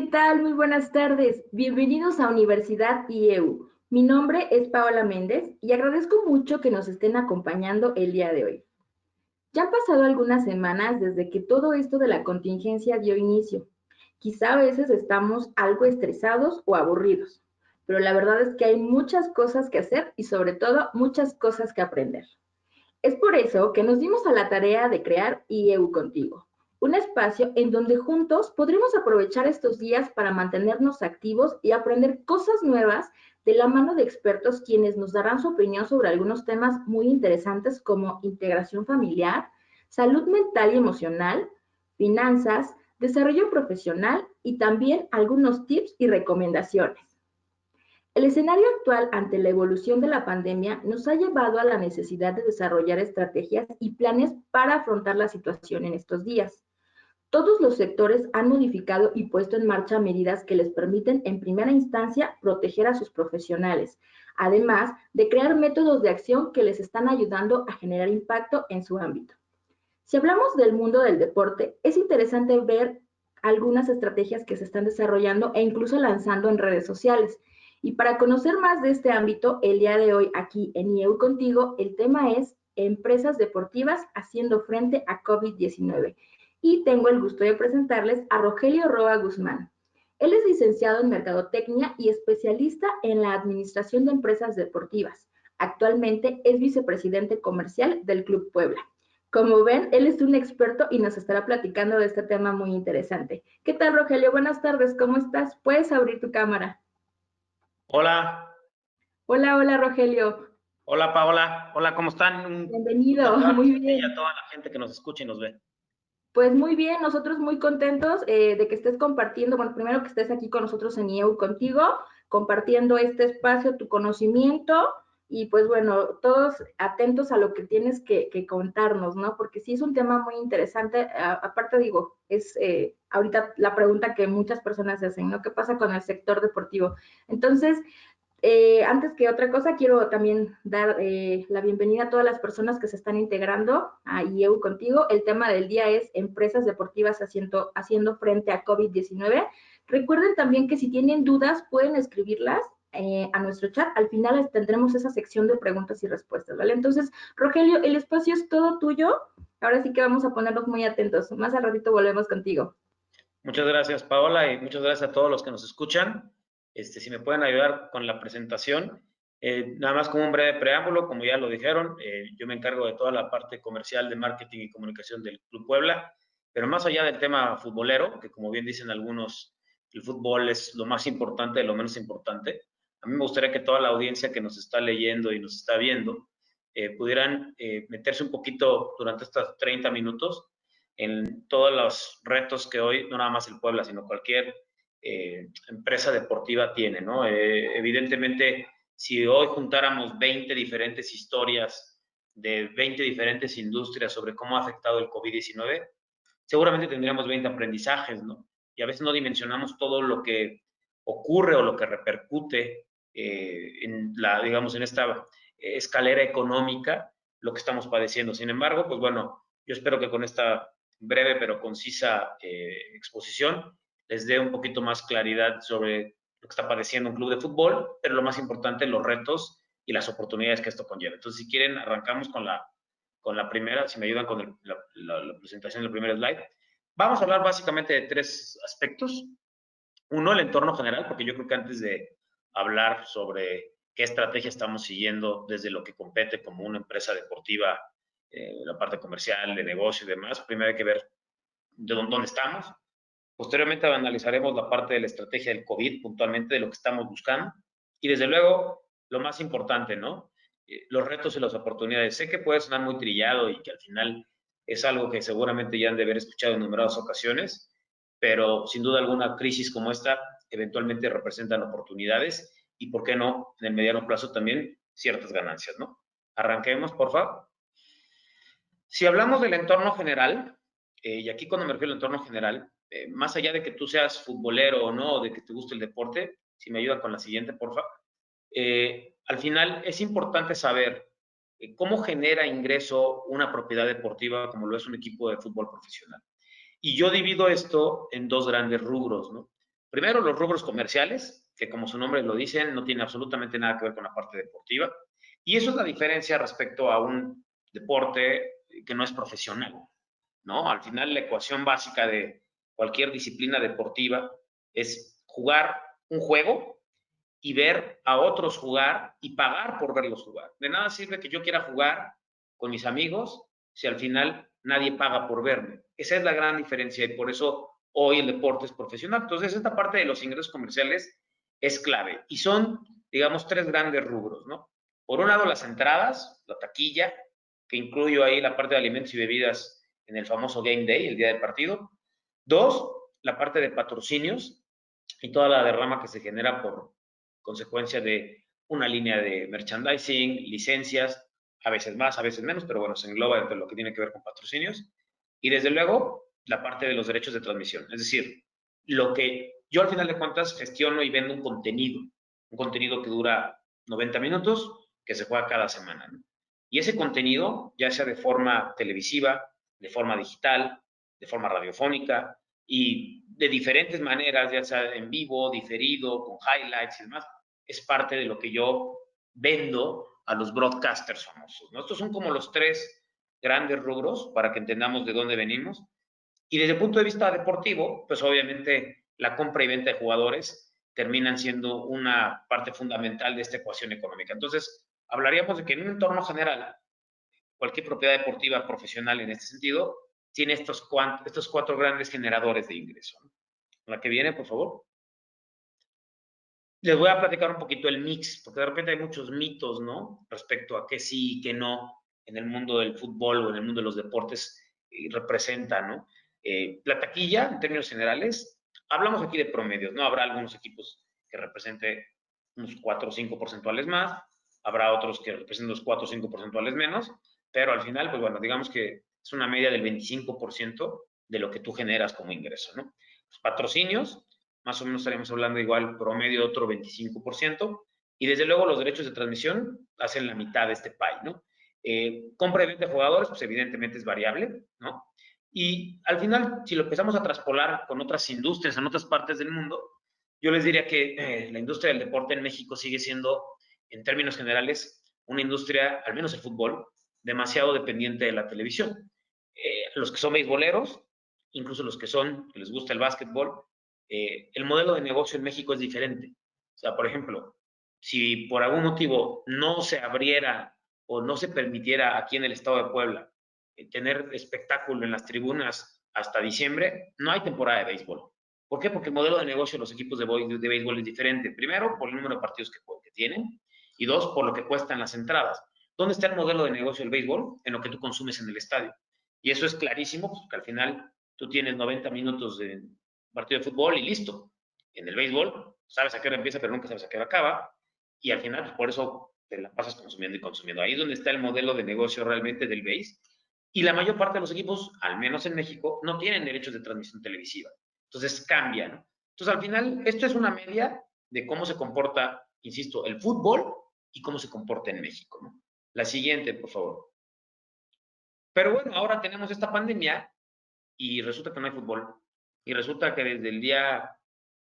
tal? Muy buenas tardes. Bienvenidos a Universidad IEU. Mi nombre es Paola Méndez y agradezco mucho que nos estén acompañando el día de hoy. Ya han pasado algunas semanas desde que todo esto de la contingencia dio inicio. Quizá a veces estamos algo estresados o aburridos, pero la verdad es que hay muchas cosas que hacer y sobre todo muchas cosas que aprender. Es por eso que nos dimos a la tarea de crear IEU Contigo, un espacio en donde juntos podremos aprovechar estos días para mantenernos activos y aprender cosas nuevas de la mano de expertos quienes nos darán su opinión sobre algunos temas muy interesantes como integración familiar, salud mental y emocional, finanzas, desarrollo profesional y también algunos tips y recomendaciones. El escenario actual ante la evolución de la pandemia nos ha llevado a la necesidad de desarrollar estrategias y planes para afrontar la situación en estos días. Todos los sectores han modificado y puesto en marcha medidas que les permiten, en primera instancia, proteger a sus profesionales, además de crear métodos de acción que les están ayudando a generar impacto en su ámbito. Si hablamos del mundo del deporte, es interesante ver algunas estrategias que se están desarrollando e incluso lanzando en redes sociales. Y para conocer más de este ámbito, el día de hoy aquí en IEU Contigo, el tema es empresas deportivas haciendo frente a COVID-19. Y tengo el gusto de presentarles a Rogelio Roa Guzmán. Él es licenciado en Mercadotecnia y especialista en la administración de empresas deportivas. Actualmente es vicepresidente comercial del Club Puebla. Como ven, él es un experto y nos estará platicando de este tema muy interesante. ¿Qué tal, Rogelio? Buenas tardes, ¿cómo estás? ¿Puedes abrir tu cámara? Hola, Hola, hola, Rogelio. hola Paola, hola, ¿cómo están? Un gusto Bienvenido, saludarte muy a ti y a bien. toda la gente que nos escucha y nos ve. Pues muy bien, nosotros muy contentos de que estés compartiendo, bueno, primero que estés aquí con nosotros en IEU Contigo, compartiendo este espacio, tu conocimiento y pues bueno, todos atentos a lo que tienes que contarnos, ¿no? Porque sí es un tema muy interesante, aparte digo, es ahorita la pregunta que muchas personas hacen, ¿no? ¿Qué pasa con el sector deportivo? Entonces, antes que otra cosa, quiero también dar la bienvenida a todas las personas que se están integrando a IEU Contigo. El tema del día es empresas deportivas haciendo frente a COVID-19. Recuerden también que si tienen dudas pueden escribirlas a nuestro chat. Al final tendremos esa sección de preguntas y respuestas, ¿vale? Entonces, Rogelio, el espacio es todo tuyo. Ahora sí que vamos a ponernos muy atentos. Más al ratito volvemos contigo. Muchas gracias Paola y muchas gracias a todos los que nos escuchan. Si me pueden ayudar con la presentación, nada más como un breve preámbulo, como ya lo dijeron, yo me encargo de toda la parte comercial de marketing y comunicación del Club Puebla, pero más allá del tema futbolero, que como bien dicen algunos, el fútbol es lo más importante de lo menos importante. A mí me gustaría que toda la audiencia que nos está leyendo y nos está viendo pudieran meterse un poquito durante estos 30 minutos en todos los retos que hoy, no nada más el Puebla, sino cualquier empresa deportiva tiene, ¿no? Evidentemente, si hoy juntáramos 20 diferentes historias de 20 diferentes industrias sobre cómo ha afectado el COVID-19, seguramente tendríamos 20 aprendizajes, ¿no? Y a veces no dimensionamos todo lo que ocurre o lo que repercute en la, digamos, en esta escalera económica, lo que estamos padeciendo. Sin embargo, pues bueno, yo espero que con esta breve pero concisa exposición les dé un poquito más claridad sobre lo que está padeciendo un club de fútbol, pero lo más importante, los retos y las oportunidades que esto conlleva. Entonces, si quieren, arrancamos con la primera, si me ayudan con la presentación del primer slide. Vamos a hablar básicamente de tres aspectos. Uno, el entorno general, porque yo creo que antes de hablar sobre qué estrategia estamos siguiendo desde lo que compete como una empresa deportiva, la parte comercial, de negocio y demás, primero hay que ver de dónde estamos. Posteriormente analizaremos la parte de la estrategia del COVID, puntualmente de lo que estamos buscando. Y desde luego, lo más importante, ¿no? Los retos y las oportunidades. Sé que puede sonar muy trillado y que al final es algo que seguramente ya han de haber escuchado en numerosas ocasiones, pero sin duda alguna crisis como esta eventualmente representan oportunidades y, ¿por qué no?, en el mediano plazo también ciertas ganancias, ¿no? Arranquemos, por favor. Si hablamos del entorno general, y aquí cuando me refiero al entorno general, más allá de que tú seas futbolero o no, o de que te guste el deporte, si me ayudan con la siguiente, por favor. Al final es importante saber cómo genera ingreso una propiedad deportiva como lo es un equipo de fútbol profesional. Y yo divido esto en dos grandes rubros, ¿no? Primero, los rubros comerciales, que como su nombre lo dice, no tiene absolutamente nada que ver con la parte deportiva. Y eso es la diferencia respecto a un deporte que no es profesional, ¿no? Al final, la ecuación básica de cualquier disciplina deportiva es jugar un juego y ver a otros jugar y pagar por verlos jugar. De nada sirve que yo quiera jugar con mis amigos si al final nadie paga por verme. Esa es la gran diferencia y por eso hoy el deporte es profesional. Entonces, esta parte de los ingresos comerciales es clave y son, digamos, tres grandes rubros, ¿no? Por un lado, las entradas, la taquilla, que incluyo ahí la parte de alimentos y bebidas en el famoso Game Day, el día del partido. Dos, la parte de patrocinios y toda la derrama que se genera por consecuencia de una línea de merchandising, licencias, a veces más, a veces menos, pero bueno, se engloba entre lo que tiene que ver con patrocinios. Y desde luego, la parte de los derechos de transmisión. Es decir, lo que yo al final de cuentas gestiono y vendo un contenido que dura 90 minutos, que se juega cada semana, ¿no? Y ese contenido, ya sea de forma televisiva, de forma digital, de forma radiofónica y de diferentes maneras, ya sea en vivo, diferido, con highlights y demás, es parte de lo que yo vendo a los broadcasters famosos, ¿no? Estos son como los tres grandes rubros para que entendamos de dónde venimos. Y desde el punto de vista deportivo, pues obviamente la compra y venta de jugadores terminan siendo una parte fundamental de esta ecuación económica. Entonces, hablaríamos de que en un entorno general, cualquier propiedad deportiva profesional en este sentido tiene estos cuatro grandes generadores de ingreso, ¿no? La que viene, por favor. Les voy a platicar un poquito el mix, porque de repente hay muchos mitos, ¿no? Respecto a qué sí y qué no en el mundo del fútbol o en el mundo de los deportes representa, ¿no? La taquilla, en términos generales, hablamos aquí de promedios, ¿no? Habrá algunos equipos que represente unos 4 o 5 porcentuales más, habrá otros que representen unos 4 o 5 porcentuales menos, pero al final, pues bueno, digamos que es una media del 25% de lo que tú generas como ingreso, ¿no? Los patrocinios, más o menos estaríamos hablando igual promedio de otro 25%, y desde luego los derechos de transmisión hacen la mitad de este pie, ¿no? Compra y venta de jugadores, pues evidentemente es variable, ¿no? Y al final, si lo empezamos a traspolar con otras industrias en otras partes del mundo, yo les diría que la industria del deporte en México sigue siendo, en términos generales, una industria, al menos el fútbol, demasiado dependiente de la televisión. Los que son beisboleros, incluso los que les gusta el básquetbol, el modelo de negocio en México es diferente. O sea, por ejemplo, si por algún motivo no se abriera o no se permitiera aquí en el estado de Puebla tener espectáculo en las tribunas hasta diciembre, no hay temporada de béisbol. ¿Por qué? Porque el modelo de negocio de los equipos de béisbol es diferente. Primero, por el número de partidos que tienen, y dos, por lo que cuestan las entradas. ¿Dónde está el modelo de negocio del béisbol? En lo que tú consumes en el estadio. Y eso es clarísimo, porque al final tú tienes 90 minutos de partido de fútbol y listo. En el béisbol, sabes a qué hora empieza, pero nunca sabes a qué hora acaba. Y al final, pues por eso te la pasas consumiendo y consumiendo. Ahí es donde está el modelo de negocio realmente del béis. Y la mayor parte de los equipos, al menos en México, no tienen derechos de transmisión televisiva. Entonces cambian. Entonces al final, esto es una media de cómo se comporta, insisto, el fútbol y cómo se comporta en México, ¿no? La siguiente, por favor. Pero bueno, ahora tenemos esta pandemia y resulta que no hay fútbol. Y resulta que desde el día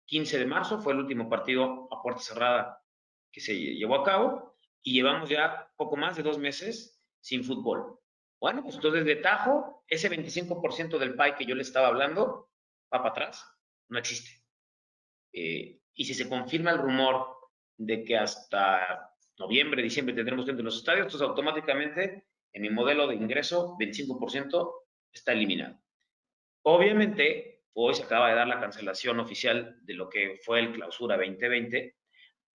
15 de marzo fue el último partido a puerta cerrada que se llevó a cabo y llevamos ya poco más de 2 meses sin fútbol. Bueno, pues entonces de tajo, ese 25% del pie que yo le estaba hablando va para atrás, no existe. Y si se confirma el rumor de que hasta noviembre, diciembre tendremos gente en los estadios, entonces automáticamente en mi modelo de ingreso, 25% está eliminado. Obviamente, hoy se acaba de dar la cancelación oficial de lo que fue el Clausura 2020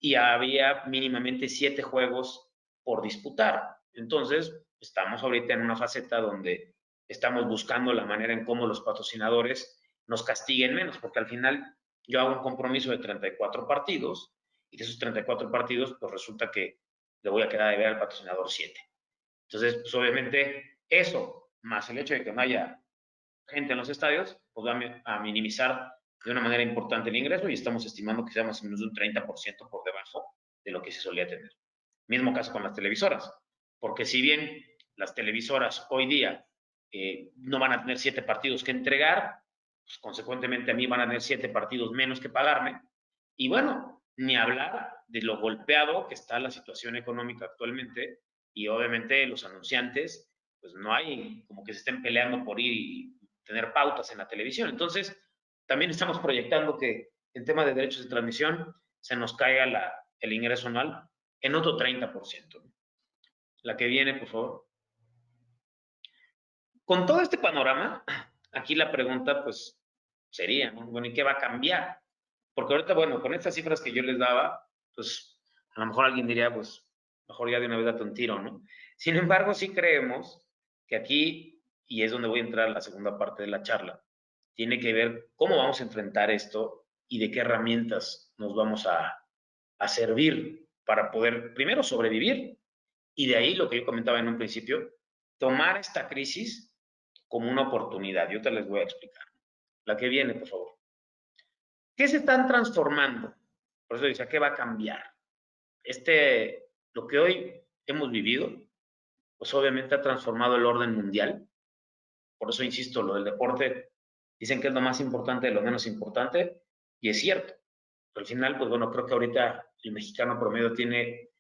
y había mínimamente 7 juegos por disputar. Entonces, estamos ahorita en una faceta donde estamos buscando la manera en cómo los patrocinadores nos castiguen menos, porque al final yo hago un compromiso de 34 partidos y de esos 34 partidos, pues resulta que le voy a quedar de ver al patrocinador 7. Entonces, pues obviamente eso, más el hecho de que no haya gente en los estadios, pues va a minimizar de una manera importante el ingreso y estamos estimando que sea más o menos de un 30% por debajo de lo que se solía tener. Mismo caso con las televisoras, porque si bien las televisoras hoy día no van a tener 7 partidos que entregar, pues, consecuentemente a mí van a tener 7 partidos menos que pagarme. Y bueno, ni hablar de lo golpeado que está la situación económica actualmente y obviamente los anunciantes, pues no hay como que se estén peleando por ir y tener pautas en la televisión. Entonces, también estamos proyectando que en tema de derechos de transmisión se nos caiga el ingreso anual en otro 30%. La que viene, por favor. Con todo este panorama, aquí la pregunta pues sería, ¿no? Bueno, ¿y qué va a cambiar? Porque ahorita, bueno, con estas cifras que yo les daba, pues a lo mejor alguien diría, pues mejor ya de una vez date un tiro, ¿no? Sin embargo, sí creemos que aquí, y es donde voy a entrar a la segunda parte de la charla, tiene que ver cómo vamos a enfrentar esto y de qué herramientas nos vamos a servir para poder, primero, sobrevivir y de ahí lo que yo comentaba en un principio, tomar esta crisis como una oportunidad. Yo te les voy a explicar. La que viene, por favor. ¿Qué se están transformando? Por eso decía, ¿qué va a cambiar? Lo que hoy hemos vivido, pues obviamente ha transformado el orden mundial. Por eso insisto, lo del deporte, dicen que es lo más importante de lo menos importante, y es cierto. Pero al final, pues bueno, creo que ahorita el mexicano promedio tiene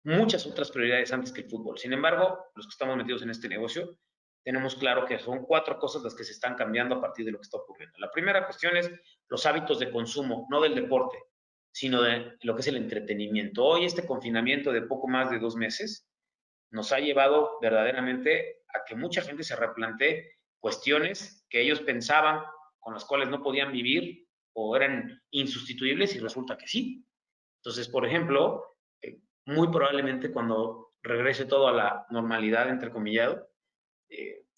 muchas otras prioridades antes que el fútbol. Sin embargo, los que estamos metidos en este negocio, tenemos claro que son 4 cosas las que se están cambiando a partir de lo que está ocurriendo. La primera cuestión es los hábitos de consumo, no del deporte, sino de lo que es el entretenimiento. Hoy este confinamiento de poco más de 2 meses nos ha llevado verdaderamente a que mucha gente se replantee cuestiones que ellos pensaban con las cuales no podían vivir o eran insustituibles y resulta que sí. Entonces, por ejemplo, muy probablemente cuando regrese todo a la normalidad, entrecomillado,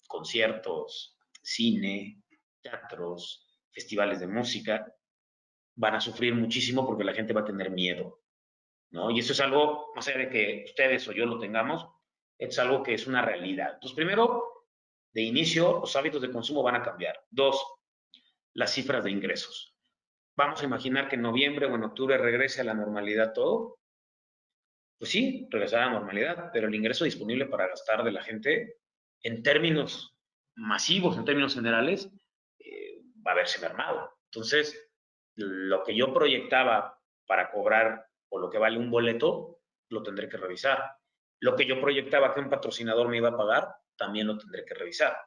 conciertos, cine, teatros, festivales de música, van a sufrir muchísimo porque la gente va a tener miedo, ¿no? Y eso es algo, no sé de que ustedes o yo lo tengamos, es algo que es una realidad. Entonces, primero, de inicio, los hábitos de consumo van a cambiar. 2, las cifras de ingresos. Vamos a imaginar que en noviembre o en octubre regrese a la normalidad todo. Pues sí, regresar a la normalidad, pero el ingreso disponible para gastar de la gente en términos masivos, en términos generales, va a verse mermado. Entonces, lo que yo proyectaba para cobrar o lo que vale un boleto, lo tendré que revisar. Lo que yo proyectaba que un patrocinador me iba a pagar, también lo tendré que revisar.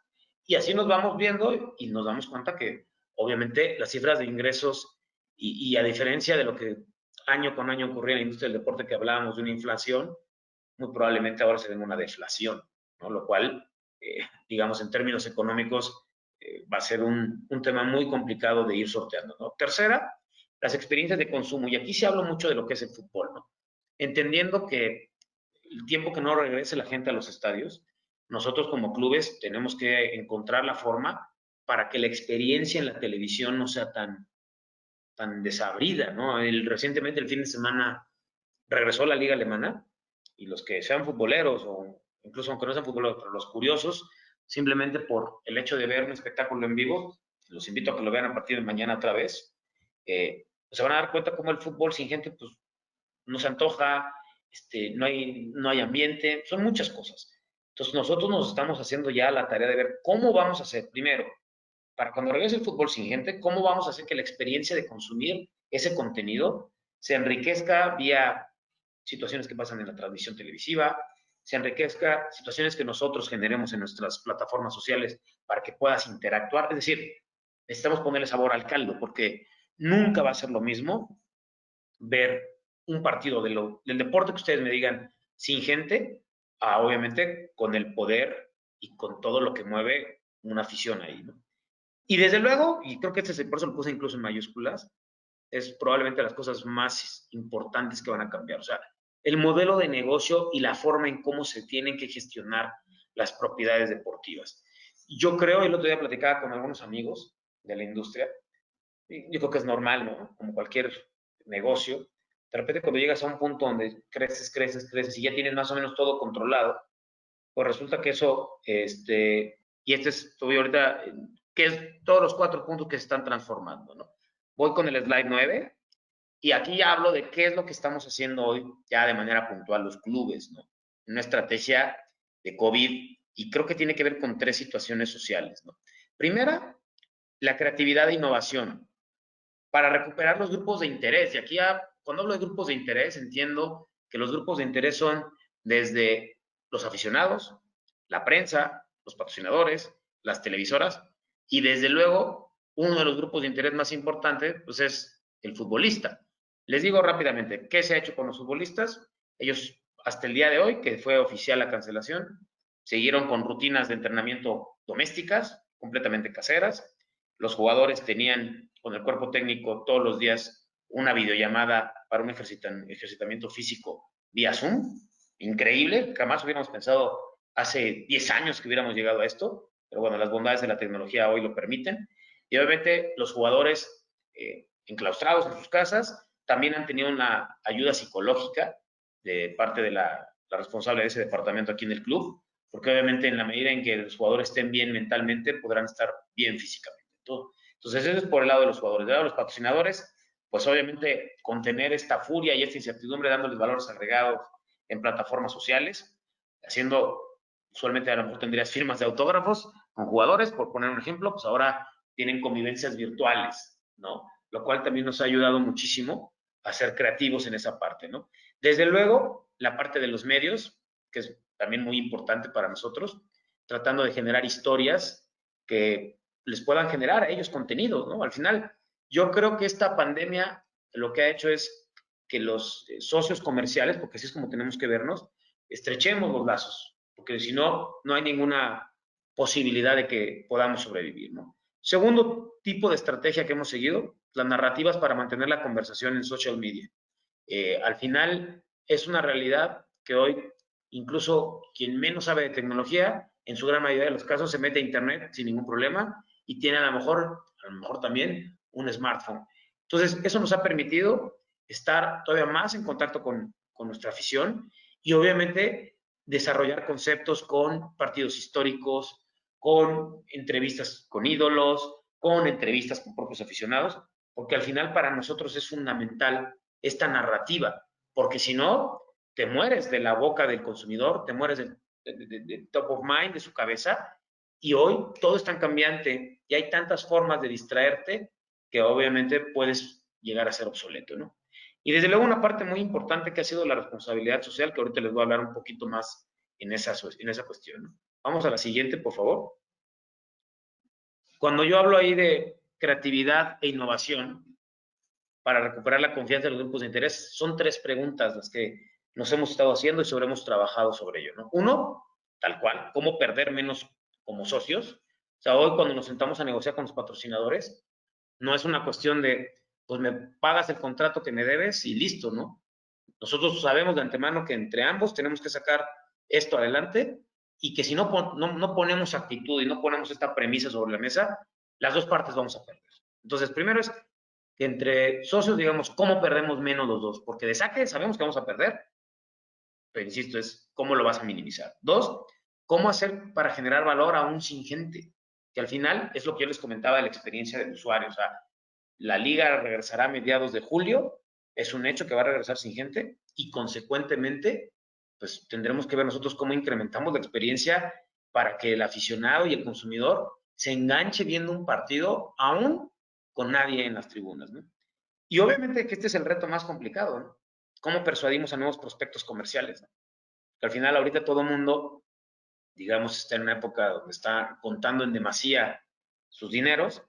Y así nos vamos viendo y nos damos cuenta que obviamente las cifras de ingresos y a diferencia de lo que año con año ocurría en la industria del deporte, que hablábamos de una inflación, muy probablemente ahora se den una deflación, ¿no? Lo cual, digamos, en términos económicos, va a ser un tema muy complicado de ir sorteando, ¿no? Tercera, las experiencias de consumo. Y aquí se habla mucho de lo que es el fútbol, ¿no? Entendiendo que el tiempo que no regrese la gente a los estadios, nosotros como clubes tenemos que encontrar la forma para que la experiencia en la televisión no sea tan desabrida, ¿no? Recientemente, el fin de semana, regresó la liga alemana y los que sean futboleros o incluso aunque no sean futboleros, pero los curiosos, simplemente por el hecho de ver un espectáculo en vivo, los invito a que lo vean a partir de mañana otra vez, pues se van a dar cuenta cómo el fútbol sin gente pues no se antoja, no hay ambiente, son muchas cosas. Entonces nosotros nos estamos haciendo ya la tarea de ver cómo vamos a hacer, primero, para cuando regrese el fútbol sin gente, cómo vamos a hacer que la experiencia de consumir ese contenido se enriquezca vía situaciones que pasan en la transmisión televisiva, se enriquezca situaciones que nosotros generemos en nuestras plataformas sociales para que puedas interactuar. Es decir, necesitamos ponerle sabor al caldo porque nunca va a ser lo mismo ver un partido del deporte que ustedes me digan sin gente, obviamente con el poder y con todo lo que mueve una afición ahí, ¿no? Y desde luego, y creo que por eso lo puse incluso en mayúsculas, es probablemente las cosas más importantes que van a cambiar. O sea, el modelo de negocio y la forma en cómo se tienen que gestionar las propiedades deportivas. Yo creo, el otro día platicaba con algunos amigos de la industria, y yo creo que es normal, ¿no? Como cualquier negocio, de repente cuando llegas a un punto donde creces, creces, creces y ya tienes más o menos todo controlado, pues resulta que eso, y estoy ahorita, que es todos los 4 puntos que se están transformando, ¿no? Voy con el slide 9 y aquí ya hablo de qué es lo que estamos haciendo hoy ya de manera puntual los clubes, ¿no? Una estrategia de COVID y creo que tiene que ver con 3 situaciones sociales, ¿no? Primera, la creatividad e innovación para recuperar los grupos de interés. Y aquí ya, cuando hablo de grupos de interés, entiendo que los grupos de interés son desde los aficionados, la prensa, los patrocinadores, las televisoras, y desde luego, uno de los grupos de interés más importantes, pues es el futbolista. Les digo rápidamente, ¿qué se ha hecho con los futbolistas? Ellos, hasta el día de hoy, que fue oficial la cancelación, siguieron con rutinas de entrenamiento domésticas, completamente caseras. Los jugadores tenían con el cuerpo técnico todos los días una videollamada para un ejercitamiento físico vía Zoom. Increíble, jamás hubiéramos pensado hace 10 años que hubiéramos llegado a esto, pero bueno, las bondades de la tecnología hoy lo permiten. Y obviamente los jugadores enclaustrados en sus casas también han tenido una ayuda psicológica de parte de la responsable de ese departamento aquí en el club, porque obviamente en la medida en que los jugadores estén bien mentalmente, podrán estar bien físicamente. Entonces, eso es por el lado de los jugadores. Del lado de los patrocinadores, pues obviamente contener esta furia y esta incertidumbre, dándoles valores agregados en plataformas sociales, haciendo, usualmente a lo mejor tendrías firmas de autógrafos con jugadores, por poner un ejemplo, pues ahora tienen convivencias virtuales, ¿no? Lo cual también nos ha ayudado muchísimo a ser creativos en esa parte, ¿no? Desde luego, la parte de los medios, que es también muy importante para nosotros, tratando de generar historias que les puedan generar a ellos contenidos, ¿no? Al final, yo creo que esta pandemia lo que ha hecho es que los socios comerciales, porque así es como tenemos que vernos, estrechemos los lazos, porque si no, no hay ninguna posibilidad de que podamos sobrevivir, ¿no? Segundo tipo de estrategia que hemos seguido, las narrativas para mantener la conversación en social media. Al final, es una realidad que hoy incluso quien menos sabe de tecnología, en su gran mayoría de los casos se mete a internet sin ningún problema y tiene a lo mejor también un smartphone. Entonces, eso nos ha permitido estar todavía más en contacto con nuestra afición y obviamente desarrollar conceptos con partidos históricos, con entrevistas con ídolos, con entrevistas con propios aficionados, porque al final para nosotros es fundamental esta narrativa, porque si no, te mueres de la boca del consumidor, te mueres de top of mind, de su cabeza, y hoy todo es tan cambiante y hay tantas formas de distraerte que obviamente puedes llegar a ser obsoleto, ¿no? Y desde luego una parte muy importante que ha sido la responsabilidad social, que ahorita les voy a hablar un poquito más en esa cuestión, ¿no? Vamos a la siguiente, por favor. Cuando yo hablo ahí de creatividad e innovación, para recuperar la confianza de los grupos de interés, son 3 preguntas las que nos hemos estado haciendo y hemos trabajado sobre ello, ¿no? Uno, tal cual, cómo perder menos como socios. O sea, hoy cuando nos sentamos a negociar con los patrocinadores, no es una cuestión de, pues me pagas el contrato que me debes y listo, ¿no? Nosotros sabemos de antemano que entre ambos tenemos que sacar esto adelante y que si no ponemos actitud y no ponemos esta premisa sobre la mesa, las dos partes vamos a perder. Entonces, primero es que entre socios, digamos, ¿cómo perdemos menos los dos? Porque de saque sabemos que vamos a perder, pero insisto, es cómo lo vas a minimizar. Dos, ¿cómo hacer para generar valor aún sin gente? Que al final es lo que yo les comentaba de la experiencia del usuario. O sea, la liga regresará a mediados de julio, es un hecho que va a regresar sin gente y consecuentemente, pues tendremos que ver nosotros cómo incrementamos la experiencia para que el aficionado y el consumidor se enganche viendo un partido aún con nadie en las tribunas, ¿no? Y obviamente que este es el reto más complicado, ¿no? ¿Cómo persuadimos a nuevos prospectos comerciales? ¿No? Que al final ahorita todo el mundo, digamos, está en una época donde está contando en demasía sus dineros,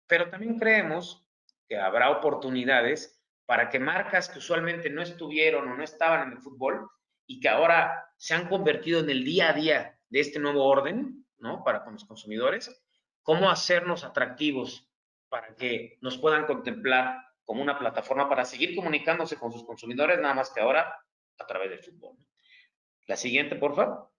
pero también creemos que habrá oportunidades para que marcas que usualmente no estuvieron o no estaban en el fútbol y que ahora se han convertido en el día a día de este nuevo orden, ¿no? Para con los consumidores, cómo hacernos atractivos para que nos puedan contemplar como una plataforma para seguir comunicándose con sus consumidores, nada más que ahora a través del fútbol. La siguiente, por favor.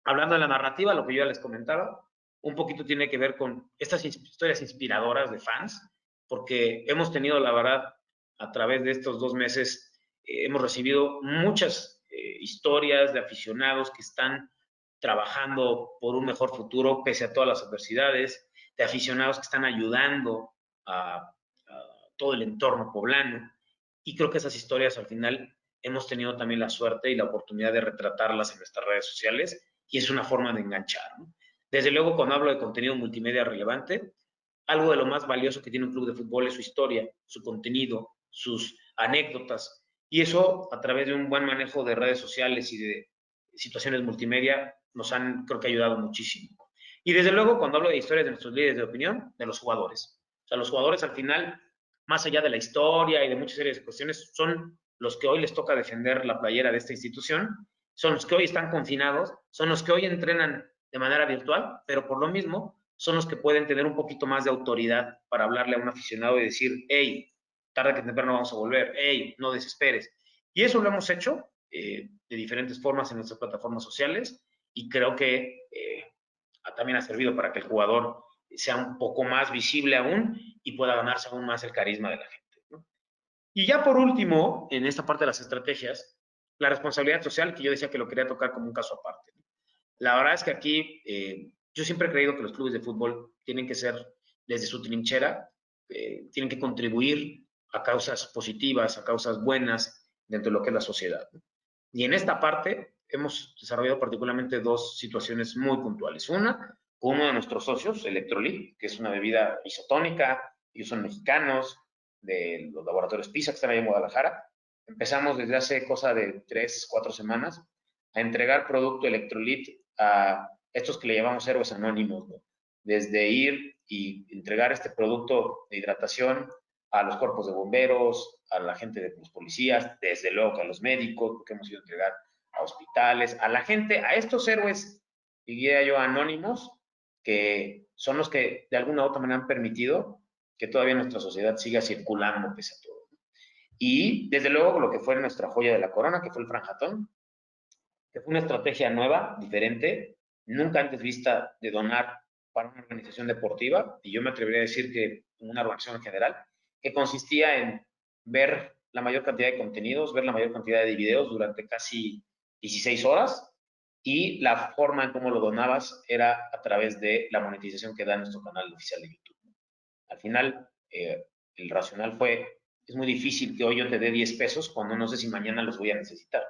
Hablando de la narrativa, lo que yo ya les comentaba, un poquito tiene que ver con estas historias inspiradoras de fans, porque hemos tenido, la verdad, a través de estos 2 meses, hemos recibido muchas historias de aficionados que están trabajando por un mejor futuro pese a todas las adversidades, de aficionados que están ayudando a todo el entorno poblano. Y creo que esas historias al final hemos tenido también la suerte y la oportunidad de retratarlas en nuestras redes sociales y es una forma de enganchar, ¿no? Desde luego, cuando hablo de contenido multimedia relevante, algo de lo más valioso que tiene un club de fútbol es su historia, su contenido, sus anécdotas. Y eso, a través de un buen manejo de redes sociales y de situaciones multimedia, nos han, creo que, ayudado muchísimo. Y desde luego, cuando hablo de historias de nuestros líderes de opinión, de los jugadores. O sea, los jugadores al final, más allá de la historia y de muchas series de cuestiones, son los que hoy les toca defender la playera de esta institución, son los que hoy están confinados, son los que hoy entrenan de manera virtual, pero por lo mismo son los que pueden tener un poquito más de autoridad para hablarle a un aficionado y decir, hey, tarde que temprano vamos a volver, hey, no desesperes. Y eso lo hemos hecho de diferentes formas en nuestras plataformas sociales y creo que también ha servido para que el jugador sea un poco más visible aún y pueda ganarse aún más el carisma de la gente, ¿no? Y ya por último, en esta parte de las estrategias, la responsabilidad social, que yo decía que lo quería tocar como un caso aparte. La verdad es que aquí yo siempre he creído que los clubes de fútbol tienen que ser desde su trinchera, tienen que contribuir a causas positivas, a causas buenas dentro de lo que es la sociedad. Y en esta parte hemos desarrollado particularmente dos situaciones muy puntuales. Una, con uno de nuestros socios, Electrolit, que es una bebida isotónica, ellos son mexicanos, de los laboratorios PISA que están ahí en Guadalajara. Empezamos desde hace cosa de 3, 4 semanas a entregar producto Electrolit a estos que le llamamos héroes anónimos, ¿no? Desde ir y entregar este producto de hidratación a los cuerpos de bomberos, a la gente de los policías, desde luego a los médicos, porque hemos ido a entregar a hospitales, a la gente, a estos héroes, diría yo, anónimos, que son los que de alguna u otra manera han permitido que todavía nuestra sociedad siga circulando pese a todo. Y desde luego lo que fue nuestra joya de la corona, que fue el Franjatón, que fue una estrategia nueva, diferente, nunca antes vista de donar para una organización deportiva, y yo me atrevería a decir que una organización en general, que consistía en ver la mayor cantidad de contenidos, ver la mayor cantidad de videos durante casi 16 horas, y la forma en cómo lo donabas era a través de la monetización que da nuestro canal oficial de YouTube. Al final, el racional fue, es muy difícil que hoy yo te dé 10 pesos cuando no sé si mañana los voy a necesitar.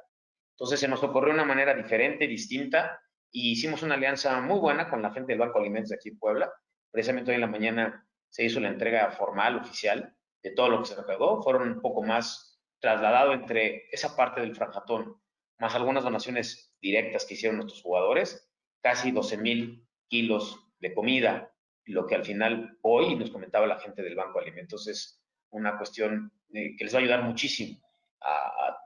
Entonces se nos ocurrió una manera diferente, distinta, y hicimos una alianza muy buena con la gente del Banco de Alimentos de aquí en Puebla. Precisamente hoy en la mañana se hizo la entrega formal, oficial, de todo lo que se recaudó. Fueron un poco más trasladado entre esa parte del franjatón, más algunas donaciones directas que hicieron nuestros jugadores, casi 12,000 kilos de comida, lo que al final hoy nos comentaba la gente del Banco de Alimentos es una cuestión que les va a ayudar muchísimo a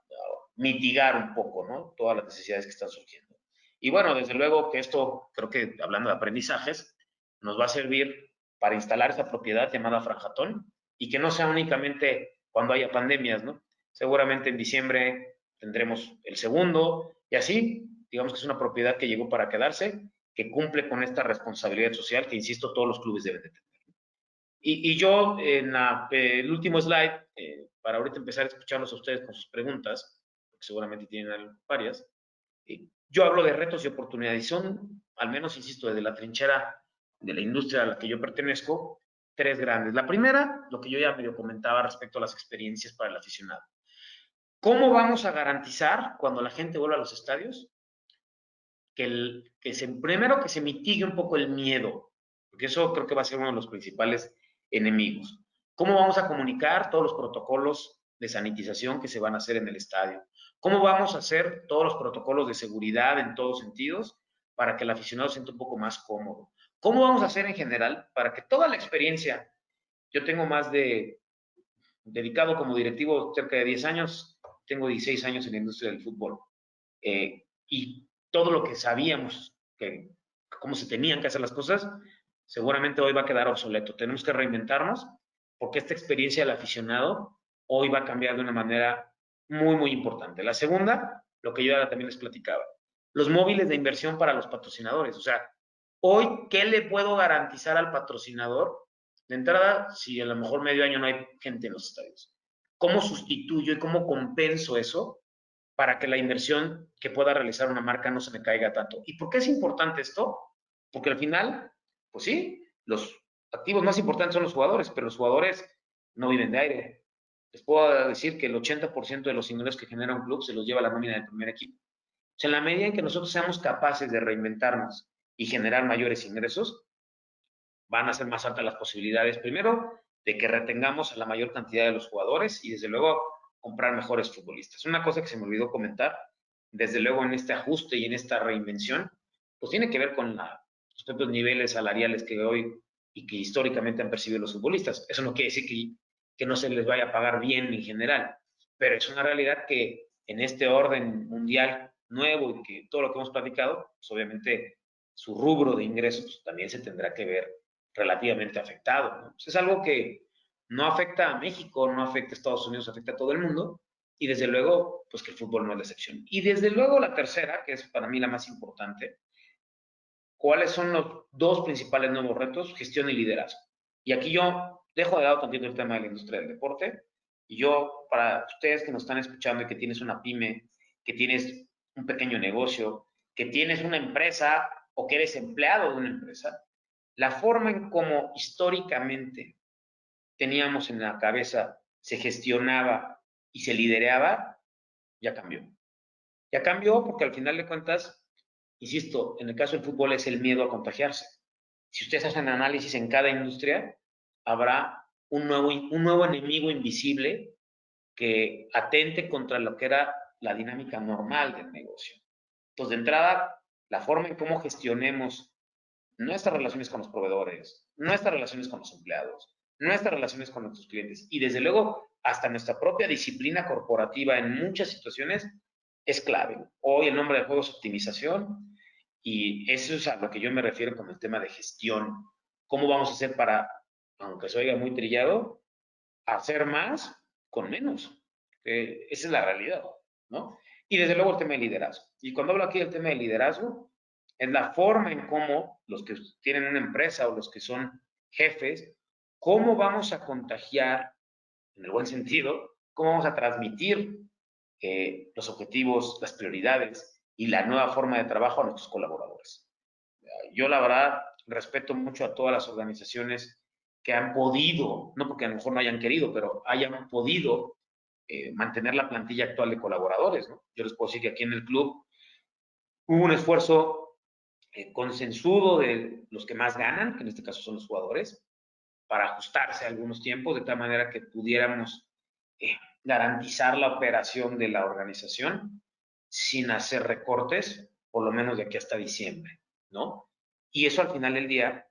mitigar un poco, ¿no? Todas las necesidades que están surgiendo. Y bueno, desde luego que esto, creo que hablando de aprendizajes, nos va a servir para instalar esa propiedad llamada Franjatón y que no sea únicamente cuando haya pandemias, ¿no? Seguramente en diciembre tendremos el segundo y así, digamos que es una propiedad que llegó para quedarse, que cumple con esta responsabilidad social que, insisto, todos los clubes deben de tener. Y yo, en el último slide, para ahorita empezar a escucharlos a ustedes con sus preguntas, porque seguramente tienen varias, yo hablo de retos y oportunidades. Son, al menos, insisto, desde la trinchera de la industria a la que yo pertenezco, tres grandes. La primera, lo que yo ya medio comentaba respecto a las experiencias para el aficionado. ¿Cómo vamos a garantizar cuando la gente vuelva a los estadios primero que se mitigue un poco el miedo? Porque eso creo que va a ser uno de los principales enemigos. ¿Cómo vamos a comunicar todos los protocolos de sanitización que se van a hacer en el estadio? ¿Cómo vamos a hacer todos los protocolos de seguridad en todos sentidos para que el aficionado se sienta un poco más cómodo? ¿Cómo vamos a hacer en general para que toda la experiencia, yo tengo más de, dedicado como directivo cerca de 10 años, tengo 16 años en la industria del fútbol, y todo lo que sabíamos que cómo se tenían que hacer las cosas, seguramente hoy va a quedar obsoleto. Tenemos que reinventarnos porque esta experiencia del aficionado hoy va a cambiar de una manera muy, muy importante. La segunda, lo que yo ahora también les platicaba, los móviles de inversión para los patrocinadores. O sea, hoy, ¿qué le puedo garantizar al patrocinador? De entrada, si a lo mejor medio año no hay gente en los estadios, ¿cómo sustituyo y cómo compenso eso para que la inversión que pueda realizar una marca no se me caiga tanto? ¿Y por qué es importante esto? Porque al final, pues sí, los activos más importantes son los jugadores, pero los jugadores no viven de aire. Les puedo decir que el 80% de los ingresos que genera un club se los lleva la nómina del primer equipo. O sea, en la medida en que nosotros seamos capaces de reinventarnos y generar mayores ingresos, van a ser más altas las posibilidades, primero, de que retengamos a la mayor cantidad de los jugadores y desde luego comprar mejores futbolistas. Una cosa que se me olvidó comentar, desde luego en este ajuste y en esta reinvención, pues tiene que ver con los propios niveles salariales que hoy y que históricamente han percibido los futbolistas. Eso no quiere decir que no se les vaya a pagar bien en general, pero es una realidad que en este orden mundial nuevo y que todo lo que hemos platicado, pues obviamente su rubro de ingresos pues, también se tendrá que ver relativamente afectado, ¿no? Pues es algo que no afecta a México, no afecta a Estados Unidos, afecta a todo el mundo y desde luego, pues que el fútbol no es la excepción. Y desde luego la tercera, que es para mí la más importante, ¿cuáles son los dos principales nuevos retos? Gestión y liderazgo. Y aquí yo dejo de lado tantito el tema de la industria del deporte y yo, para ustedes que nos están escuchando y que tienes una pyme, que tienes un pequeño negocio, que tienes una empresa o que eres empleado de una empresa, la forma en cómo históricamente teníamos en la cabeza se gestionaba y se lideraba, ya cambió. Ya cambió porque al final de cuentas, insisto, en el caso del fútbol es el miedo a contagiarse. Si ustedes hacen análisis en cada industria, habrá un nuevo enemigo invisible que atente contra lo que era la dinámica normal del negocio. Entonces, de entrada, la forma en cómo gestionemos nuestras relaciones con los proveedores, nuestras relaciones con los empleados, nuestras relaciones con nuestros clientes y desde luego hasta nuestra propia disciplina corporativa en muchas situaciones es clave. Hoy el nombre del juego es optimización y eso es a lo que yo me refiero con el tema de gestión. ¿Cómo vamos a hacer para, aunque se oiga muy trillado, hacer más con menos? Esa es la realidad, ¿no? Y desde luego el tema de liderazgo. Y cuando hablo aquí del tema de liderazgo, es la forma en cómo los que tienen una empresa o los que son jefes, cómo vamos a contagiar, en el buen sentido, cómo vamos a transmitir los objetivos, las prioridades y la nueva forma de trabajo a nuestros colaboradores. Yo la verdad respeto mucho a todas las organizaciones que han podido, no porque a lo mejor no hayan querido, pero hayan podido mantener la plantilla actual de colaboradores, ¿no? Yo les puedo decir que aquí en el club hubo un esfuerzo consensuado de los que más ganan, que en este caso son los jugadores, para ajustarse a algunos tiempos, de tal manera que pudiéramos garantizar la operación de la organización sin hacer recortes, por lo menos de aquí hasta diciembre, ¿no? Y eso al final del día,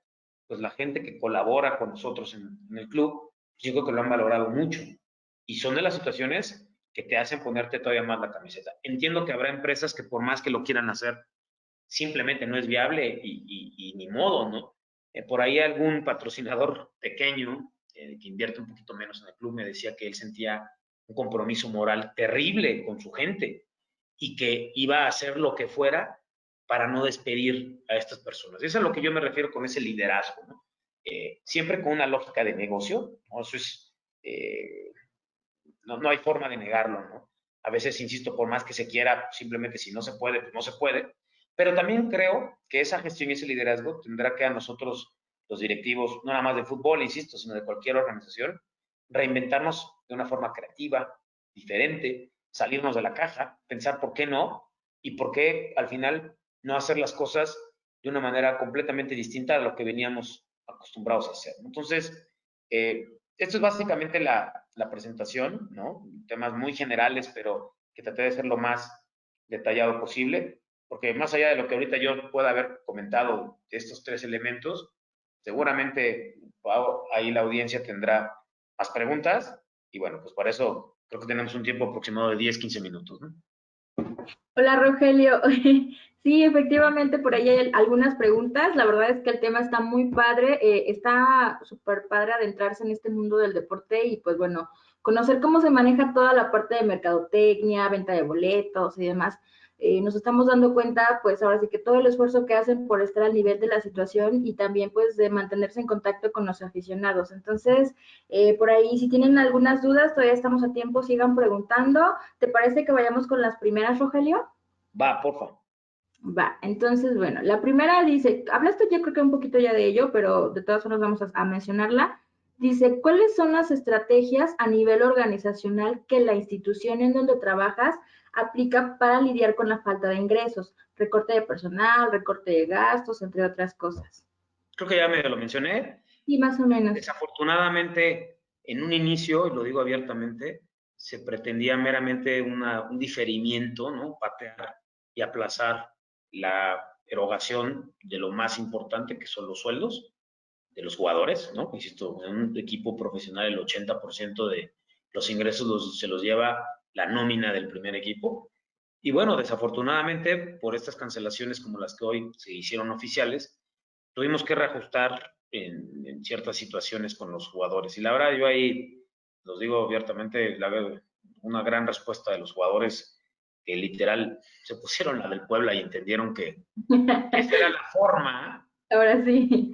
pues la gente que colabora con nosotros en el club, yo creo que lo han valorado mucho. Y son de las situaciones que te hacen ponerte todavía más la camiseta. Entiendo que habrá empresas que por más que lo quieran hacer, simplemente no es viable y ni modo, ¿no? Por ahí algún patrocinador pequeño que invierte un poquito menos en el club me decía que él sentía un compromiso moral terrible con su gente y que iba a hacer lo que fuera para no despedir a estas personas. Eso es a lo que yo me refiero con ese liderazgo, ¿no? Siempre con una lógica de negocio, ¿no? Eso es, no hay forma de negarlo, ¿no? A veces, insisto, por más que se quiera, simplemente si no se puede, pues no se puede. Pero también creo que esa gestión y ese liderazgo tendrá que a nosotros, los directivos, no nada más de fútbol, insisto, sino de cualquier organización, reinventarnos de una forma creativa, diferente, salirnos de la caja, pensar por qué no y por qué al final no hacer las cosas de una manera completamente distinta a lo que veníamos acostumbrados a hacer. Entonces, esto es básicamente la presentación, ¿no? Temas muy generales, pero que traté de ser lo más detallado posible, porque más allá de lo que ahorita yo pueda haber comentado de estos tres elementos, seguramente ahí la audiencia tendrá más preguntas y bueno, pues para eso creo que tenemos un tiempo aproximado de 10, 15 minutos, ¿no? Hola Rogelio, sí, efectivamente por ahí hay algunas preguntas, la verdad es que el tema está muy padre, está súper padre adentrarse en este mundo del deporte y pues bueno, conocer cómo se maneja toda la parte de mercadotecnia, venta de boletos y demás. Nos estamos dando cuenta pues ahora sí que todo el esfuerzo que hacen por estar al nivel de la situación y también pues de mantenerse en contacto con los aficionados. Entonces, por ahí si tienen algunas dudas, todavía estamos a tiempo, sigan preguntando. ¿Te parece que vayamos con las primeras, Rogelio? Va, porfa. Va, entonces, bueno, la primera dice, hablaste yo creo que un poquito ya de ello, pero de todas formas vamos a mencionarla. Dice, ¿cuáles son las estrategias a nivel organizacional que la institución en donde trabajas aplica para lidiar con la falta de ingresos? Recorte de personal, recorte de gastos, entre otras cosas. creo que ya me lo mencioné. Sí, más o menos. Desafortunadamente, en un inicio, y lo digo abiertamente, se pretendía meramente un diferimiento, ¿no? Patear y aplazar la erogación de lo más importante, que son los sueldos de los jugadores, ¿no? Insisto, en un equipo profesional el 80% de los ingresos se los lleva la nómina del primer equipo. Y bueno, desafortunadamente, por estas cancelaciones como las que hoy se hicieron oficiales, tuvimos que reajustar en ciertas situaciones con los jugadores. Y la verdad, yo ahí, los digo abiertamente, una gran respuesta de los jugadores que literal se pusieron la del Puebla y entendieron que esa era la forma Ahora sí.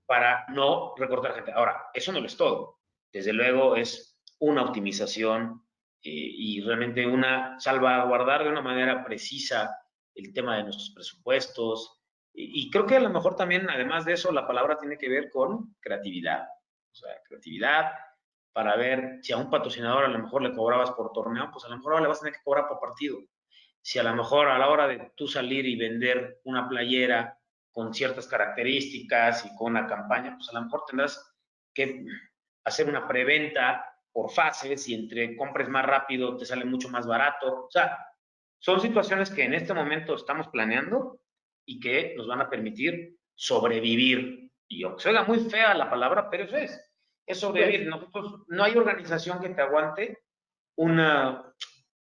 para no recortar gente. Ahora, eso no lo es todo. Desde luego es una optimización y realmente una salvaguardar de una manera precisa el tema de nuestros presupuestos. Y creo que a lo mejor también, además de eso, la palabra tiene que ver con creatividad. O sea, creatividad para ver si a un patrocinador a lo mejor le cobrabas por torneo, pues a lo mejor ahora le vas a tener que cobrar por partido. Si a lo mejor a la hora de tú salir y vender una playera con ciertas características y con una campaña, pues a lo mejor tendrás que hacer una preventa por fases y entre compres más rápido te sale mucho más barato. O sea, son situaciones que en este momento estamos planeando y que nos van a permitir sobrevivir. Y aunque suena muy fea la palabra, pero eso es Pues sobrevivir. Nosotros, no hay organización que te aguante una,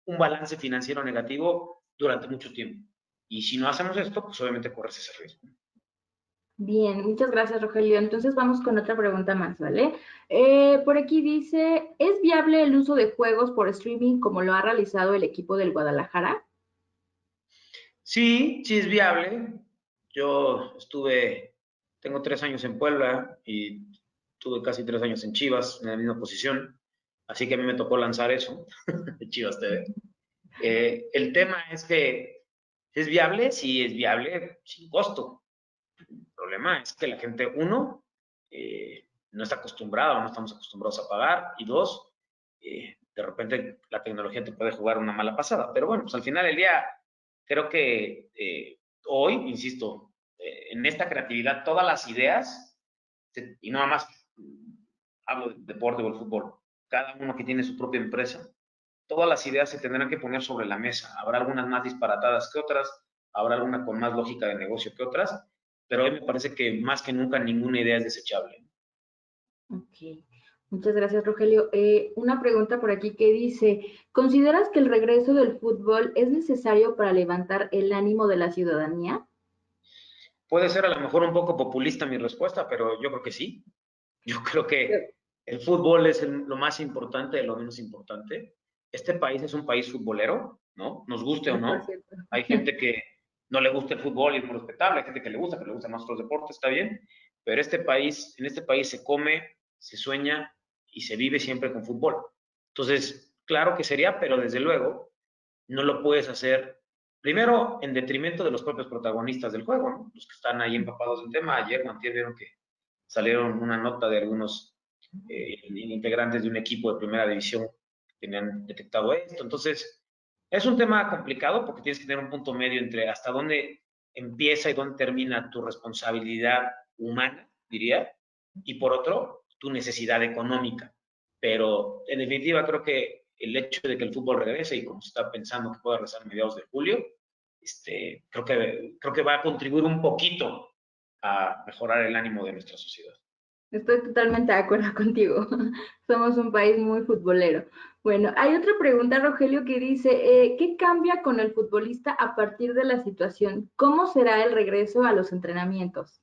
un balance financiero negativo durante mucho tiempo. Y si no hacemos esto, pues obviamente corres ese riesgo. bien, muchas gracias, Rogelio. Entonces vamos con otra pregunta más, ¿vale? Por aquí dice, ¿es viable el uso de juegos por streaming como lo ha realizado el equipo del Guadalajara? Sí, sí es viable. Yo tengo 3 años en Puebla y tuve casi 3 años en Chivas, en la misma posición. Así que a mí me tocó lanzar eso, de Chivas TV. El tema es que es viable, sí es viable, sin costo. El problema es que la gente, uno, no está acostumbrada o no estamos acostumbrados a pagar, y dos, de repente la tecnología te puede jugar una mala pasada. Pero bueno, pues al final del día, creo que hoy, insisto, en esta creatividad, todas las ideas, y no nada más hablo del deporte o el fútbol, cada uno que tiene su propia empresa, todas las ideas se tendrán que poner sobre la mesa. Habrá algunas más disparatadas que otras, habrá alguna con más lógica de negocio que otras, pero hoy me parece que más que nunca ninguna idea es desechable. Ok, muchas gracias, Rogelio. Una pregunta por aquí que dice, ¿consideras que el regreso del fútbol es necesario para levantar el ánimo de la ciudadanía? Puede ser a lo mejor un poco populista mi respuesta, pero yo creo que sí. Yo creo que el fútbol es lo más importante de lo menos importante. Este país es un país futbolero, ¿no? Nos guste o 100%. no. Hay gente que no le gusta el fútbol y es muy respetable, hay gente que le gustan más otros deportes, está bien. Pero en este país se come, se sueña y se vive siempre con fútbol. Entonces, claro que sería, pero desde luego no lo puedes hacer, primero, en detrimento de los propios protagonistas del juego, ¿no? Los que están ahí empapados del tema. Ayer o antier vieron que salieron una nota de algunos integrantes de un equipo de primera división que tenían detectado esto. Entonces, es un tema complicado porque tienes que tener un punto medio entre hasta dónde empieza y dónde termina tu responsabilidad humana, diría, y por otro, tu necesidad económica. Pero en definitiva creo que el hecho de que el fútbol regrese y como se está pensando que pueda regresar a mediados de julio, creo que va a contribuir un poquito a mejorar el ánimo de nuestra sociedad. Estoy totalmente de acuerdo contigo. Somos un país muy futbolero. Bueno, hay otra pregunta, Rogelio, que dice, ¿qué cambia con el futbolista a partir de la situación? ¿Cómo será el regreso a los entrenamientos?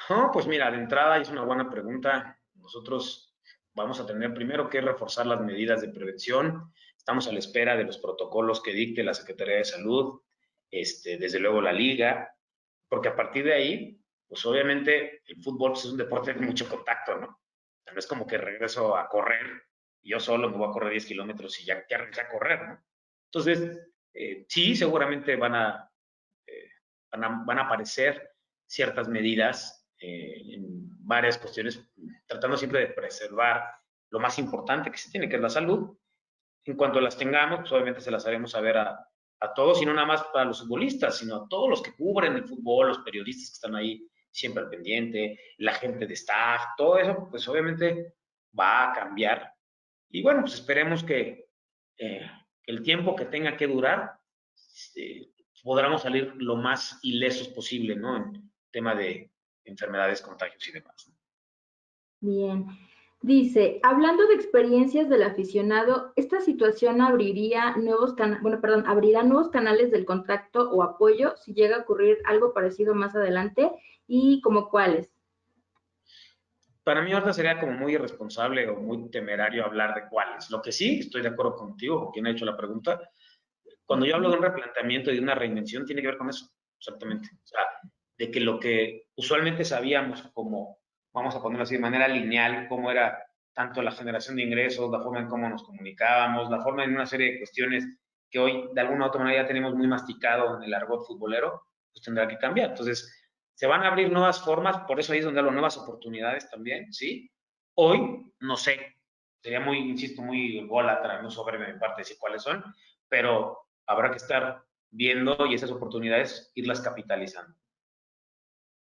No, pues mira, de entrada es una buena pregunta. Nosotros vamos a tener primero que reforzar las medidas de prevención. Estamos a la espera de los protocolos que dicte la Secretaría de Salud, desde luego la liga, porque a partir de ahí, pues obviamente el fútbol pues, es un deporte de mucho contacto, ¿no? O sea, no es como que regreso a correr y yo solo me voy a correr 10 kilómetros y ya regresé a correr, ¿no? Entonces, sí, seguramente eh, van a aparecer ciertas medidas en varias cuestiones, tratando siempre de preservar lo más importante que se tiene, que es la salud. En cuanto las tengamos, pues obviamente se las haremos saber a todos, y no nada más para los futbolistas, sino a todos los que cubren el fútbol, los periodistas que están ahí siempre al pendiente, la gente de staff, todo eso, pues obviamente va a cambiar. Y bueno, pues esperemos que el tiempo que tenga que durar, podamos salir lo más ilesos posible, ¿no? En tema de enfermedades, contagios y demás. Bien. Dice, hablando de experiencias del aficionado, ¿esta situación abriría abrirá nuevos canales del contacto o apoyo si llega a ocurrir algo parecido más adelante? ¿Y como cuáles? Para mí ahorita sería como muy irresponsable o muy temerario hablar de cuáles. Lo que sí, estoy de acuerdo contigo, con quien ha hecho la pregunta, cuando yo hablo de un replanteamiento y de una reinvención, tiene que ver con eso, exactamente. O sea, de que lo que usualmente sabíamos como, vamos a ponerlo así, de manera lineal, cómo era tanto la generación de ingresos, la forma en cómo nos comunicábamos, la forma en una serie de cuestiones que hoy de alguna u otra manera ya tenemos muy masticado en el argot futbolero, pues tendrá que cambiar. Entonces, se van a abrir nuevas formas, por eso ahí es donde hablo, nuevas oportunidades también, ¿sí? Hoy, no sé, sería muy, insisto, muy ególatra, muy soberbio de mi parte decir cuáles son, pero habrá que estar viendo y esas oportunidades irlas capitalizando.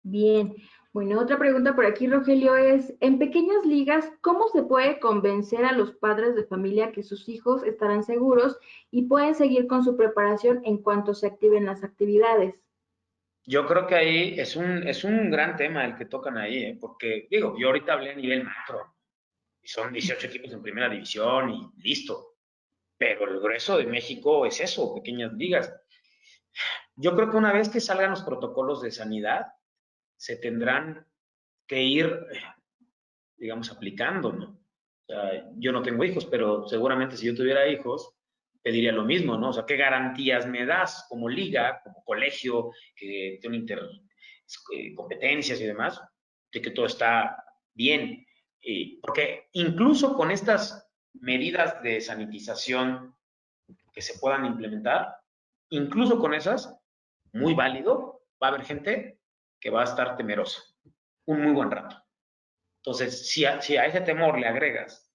Bien. Bueno, otra pregunta por aquí, Rogelio, es, en pequeñas ligas, ¿cómo se puede convencer a los padres de familia que sus hijos estarán seguros y pueden seguir con su preparación en cuanto se activen las actividades? Yo creo que ahí es un gran tema el que tocan ahí, ¿eh? Porque digo, yo ahorita hablé a nivel macro y son 18 equipos en primera división y listo, pero el grueso de México es eso, pequeñas ligas. Yo creo que una vez que salgan los protocolos de sanidad, se tendrán que ir, digamos, aplicando, ¿no? O sea, yo no tengo hijos, pero seguramente si yo tuviera hijos, pediría lo mismo, ¿no? O sea, ¿qué garantías me das como liga, como colegio, que tiene competencias y demás, de que todo está bien? Porque incluso con estas medidas de sanitización que se puedan implementar, incluso con esas, muy válido, va a haber gente que va a estar temerosa un muy buen rato. Entonces, si a ese temor le agregas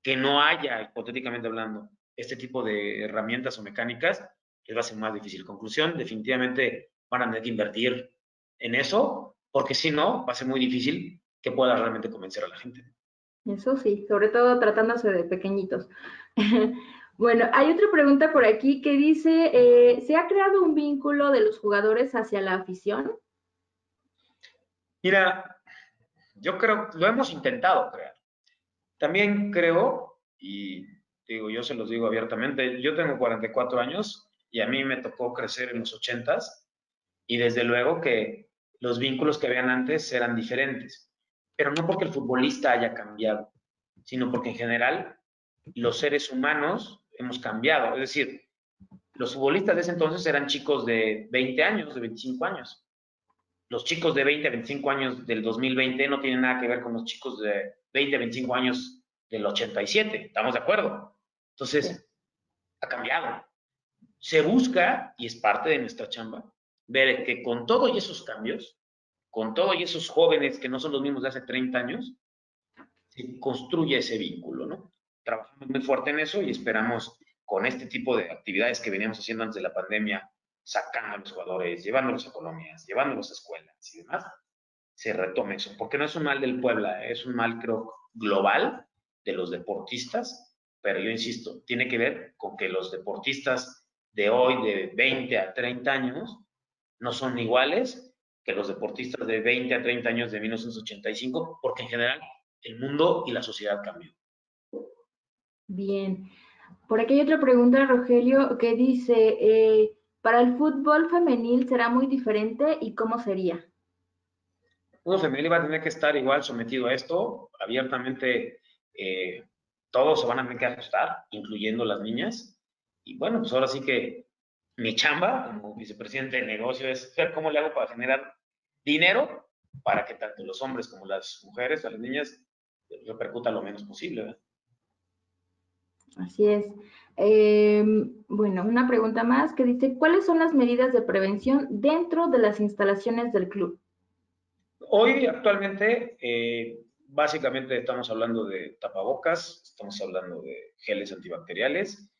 que no haya, hipotéticamente hablando, este tipo de herramientas o mecánicas, les va a ser más difícil. Conclusión, definitivamente van a tener que invertir en eso, porque si no, va a ser muy difícil que pueda realmente convencer a la gente. Eso sí, sobre todo tratándose de pequeñitos. Bueno, hay otra pregunta por aquí que dice, ¿se ha creado un vínculo de los jugadores hacia la afición? Mira, yo creo, lo hemos intentado crear. También creo, y digo, yo se los digo abiertamente, yo tengo 44 años y a mí me tocó crecer en los 80s y desde luego que los vínculos que habían antes eran diferentes, pero no porque el futbolista haya cambiado, sino porque en general los seres humanos hemos cambiado. Es decir, los futbolistas de ese entonces eran chicos de 20 años, de 25 años. Los chicos de 20 a 25 años del 2020 no tienen nada que ver con los chicos de 20 a 25 años del 87. ¿Estamos de acuerdo? Sí. Entonces, ha cambiado. Se busca, y es parte de nuestra chamba, ver que con todos esos cambios, con todos esos jóvenes que no son los mismos de hace 30 años, se construye ese vínculo, ¿no? Trabajamos muy fuerte en eso y esperamos con este tipo de actividades que veníamos haciendo antes de la pandemia, sacando a los jugadores, llevándolos a colonias, llevándolos a escuelas y demás, se retome eso, porque no es un mal del Puebla, es un mal, creo, global de los deportistas, pero yo insisto, tiene que ver con que los deportistas de hoy, de 20 a 30 años, no son iguales que los deportistas de 20 a 30 años de 1985, porque en general el mundo y la sociedad cambió. Bien. Por aquí hay otra pregunta, Rogelio, que dice, ¿para el fútbol femenil será muy diferente y cómo sería? Uno femenil va a tener que estar igual sometido a esto, abiertamente todos se van a tener que ajustar, incluyendo las niñas. Y bueno, pues ahora sí que mi chamba como vicepresidente de negocio es ver cómo le hago para generar dinero para que tanto los hombres como las mujeres o las niñas repercuta lo menos posible, ¿verdad? Así es. Bueno, una pregunta más que dice, ¿cuáles son las medidas de prevención dentro de las instalaciones del club? Hoy actualmente básicamente estamos hablando de tapabocas, estamos hablando de geles antibacteriales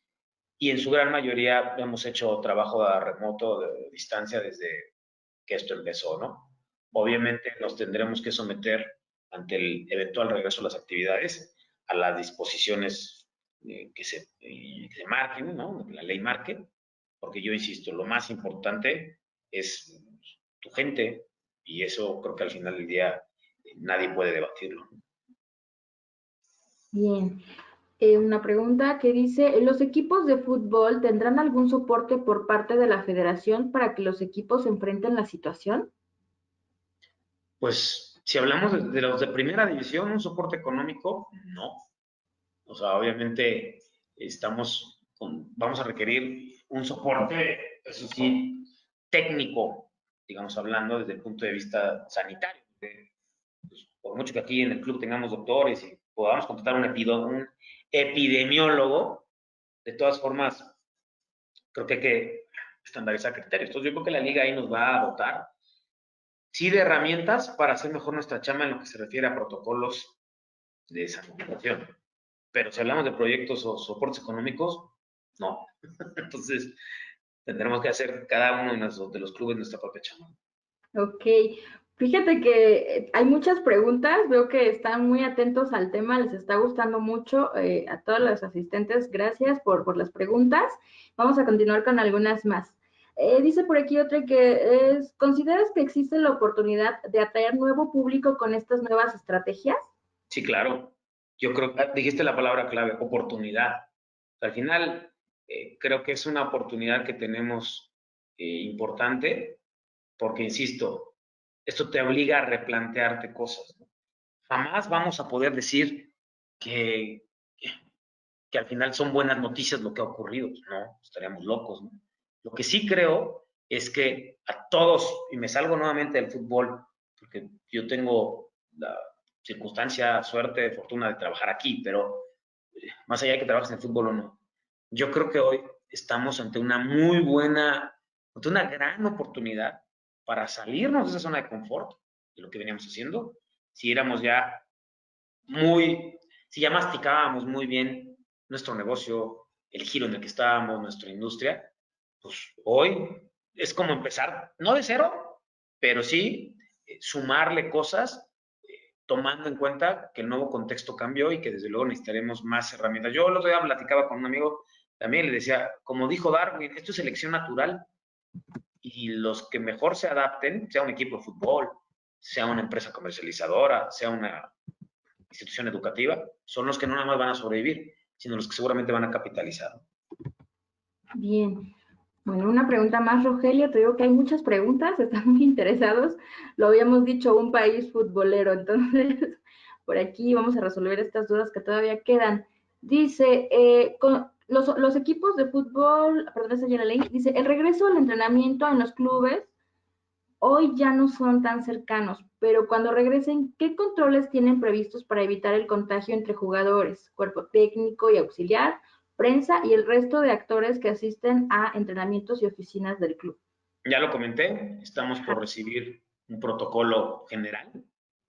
y en su gran mayoría hemos hecho trabajo a remoto de distancia desde que esto empezó, ¿no? obviamente nos tendremos que someter ante el eventual regreso a las actividades, a las disposiciones que se marquen, ¿no? Que la ley marque, porque yo insisto, lo más importante es tu gente y eso creo que al final del día nadie puede debatirlo. Bien. Una pregunta que dice, ¿los equipos de fútbol tendrán algún soporte por parte de la federación para que los equipos enfrenten la situación? Pues si hablamos de los de primera división, un soporte económico, no. O sea, obviamente vamos a requerir un soporte, eso sí, técnico, digamos, hablando desde el punto de vista sanitario. Pues, por mucho que aquí en el club tengamos doctores y podamos contratar un epidemiólogo, de todas formas, creo que hay que estandarizar criterios. Entonces, yo creo que la liga ahí nos va a dotar, sí, de herramientas para hacer mejor nuestra chamba en lo que se refiere a protocolos de sanitización. Pero si hablamos de proyectos o soportes económicos, no. Entonces, tendremos que hacer cada uno de los clubes nuestra propia chamba. Ok, fíjate que hay muchas preguntas, veo que están muy atentos al tema, les está gustando mucho a todos los asistentes, gracias por las preguntas. Vamos a continuar con algunas más. Dice por aquí otra que es, ¿consideras que existe la oportunidad de atraer nuevo público con estas nuevas estrategias? Sí, claro. Yo creo que dijiste la palabra clave, oportunidad. Al final, creo que es una oportunidad que tenemos importante, porque, insisto, esto te obliga a replantearte cosas, ¿no? Jamás vamos a poder decir que, que al final son buenas noticias lo que ha ocurrido. Pues no, estaríamos locos, ¿no? Lo que sí creo es que a todos, y me salgo nuevamente del fútbol, porque yo tengo la circunstancia, suerte, fortuna de trabajar aquí, pero más allá de que trabajes en el fútbol o no, yo creo que hoy estamos ante una muy buena, ante una gran oportunidad para salirnos de esa zona de confort, de lo que veníamos haciendo, si éramos ya si ya masticábamos muy bien nuestro negocio, el giro en el que estábamos, nuestra industria, pues hoy es como empezar, no de cero, pero sí sumarle cosas, tomando en cuenta que el nuevo contexto cambió y que desde luego necesitaremos más herramientas. Yo el otro día platicaba con un amigo también, le decía, como dijo Darwin, esto es selección natural y los que mejor se adapten, sea un equipo de fútbol, sea una empresa comercializadora, sea una institución educativa, son los que no nada más van a sobrevivir, sino los que seguramente van a capitalizar. Bien. Bueno, una pregunta más, Rogelio. Te digo que hay muchas preguntas, están muy interesados. Lo habíamos dicho, un país futbolero. Entonces, por aquí vamos a resolver estas dudas que todavía quedan. Dice, los equipos de fútbol, perdón, esa ya la ley, dice, el regreso al entrenamiento en los clubes hoy ya no son tan cercanos, pero cuando regresen, ¿qué controles tienen previstos para evitar el contagio entre jugadores, cuerpo técnico y auxiliar, prensa y el resto de actores que asisten a entrenamientos y oficinas del club? Ya lo comenté, estamos por recibir un protocolo general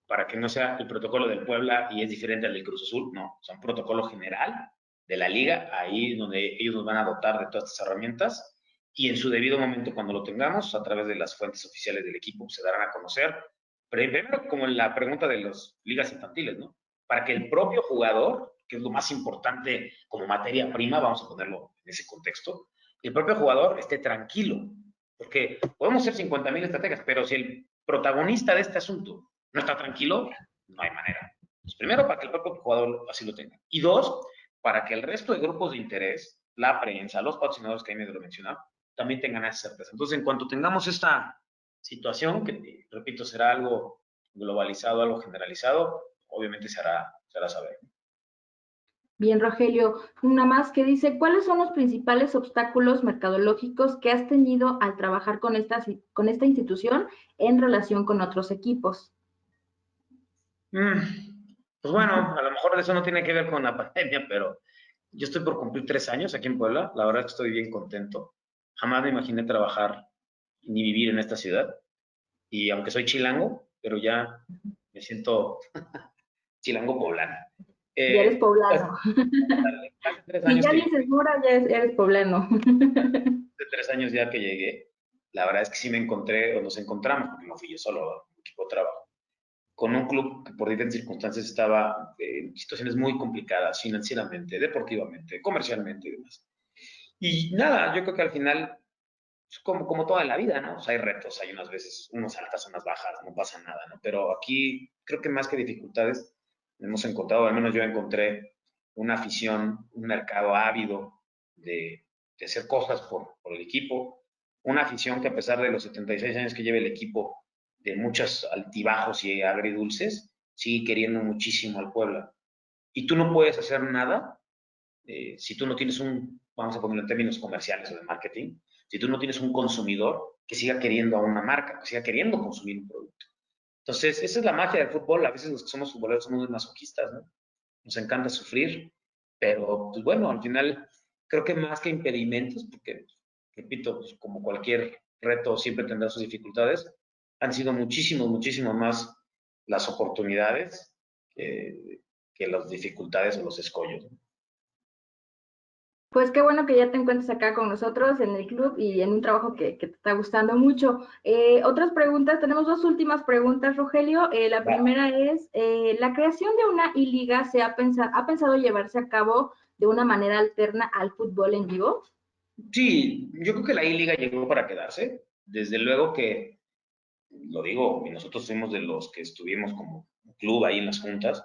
para que no sea el protocolo del Puebla y es diferente al del Cruz Azul, no, o sea, un protocolo general de la liga, ahí donde ellos nos van a dotar de todas estas herramientas y en su debido momento cuando lo tengamos, a través de las fuentes oficiales del equipo, se darán a conocer, pero primero como en la pregunta de las ligas infantiles, ¿no? Para que el propio jugador, que es lo más importante como materia prima, vamos a ponerlo en ese contexto, el propio jugador esté tranquilo, porque podemos ser 50,000 estrategias, pero si el protagonista de este asunto no está tranquilo, no hay manera. Pues primero, para que el propio jugador así lo tenga. Y dos, para que el resto de grupos de interés, la prensa, los patrocinadores que ahí me lo mencionaba, también tengan esa certeza. Entonces, en cuanto tengamos esta situación, que repito, será algo globalizado, algo generalizado, obviamente se hará saber. Bien, Rogelio, una más que dice, ¿cuáles son los principales obstáculos mercadológicos que has tenido al trabajar con esta institución en relación con otros equipos? Pues bueno, a lo mejor eso no tiene que ver con la pandemia, pero yo estoy por cumplir 3 años aquí en Puebla. La verdad es que estoy bien contento. Jamás me imaginé trabajar ni vivir en esta ciudad. Y aunque soy chilango, pero ya me siento chilango poblano. Ya eres Pues, poblano. hace tres Si años ya que dices Mora, ya eres poblano. hace 3 años ya que llegué, la verdad es que sí me encontré, o nos encontramos, porque no fui yo solo, equipo de trabajo, con un club que por diferentes circunstancias estaba en situaciones muy complicadas financieramente, deportivamente, comercialmente y demás. Y nada, yo creo que al final, pues, como toda la vida, ¿no? O sea, hay retos, hay unas veces, unas altas, unas bajas, no pasa nada, ¿no? Pero aquí creo que más que dificultades, hemos encontrado, al menos yo encontré una afición, un mercado ávido de hacer cosas por el equipo, una afición que a pesar de los 76 años que lleva el equipo, de muchos altibajos y agridulces, sigue queriendo muchísimo al Puebla. Y tú no puedes hacer nada si tú no tienes vamos a ponerlo en términos comerciales o de marketing, si tú no tienes un consumidor que siga queriendo a una marca, que siga queriendo consumir un producto. Entonces, esa es la magia del fútbol. A veces los que somos futboleros somos muy masoquistas, ¿no? Nos encanta sufrir, pero pues bueno, al final creo que más que impedimentos, porque repito, pues, como cualquier reto siempre tendrá sus dificultades, han sido muchísimo más las oportunidades que las dificultades o los escollos, ¿no? Pues qué bueno que ya te encuentres acá con nosotros en el club y en un trabajo que te está gustando mucho. Otras preguntas, tenemos dos últimas preguntas, Rogelio. La primera es, ¿la creación de una I-Liga ha pensado llevarse a cabo de una manera alterna al fútbol en vivo? Sí, yo creo que la I-Liga llegó para quedarse. Desde luego que, lo digo, y nosotros fuimos de los que estuvimos como club ahí en las juntas.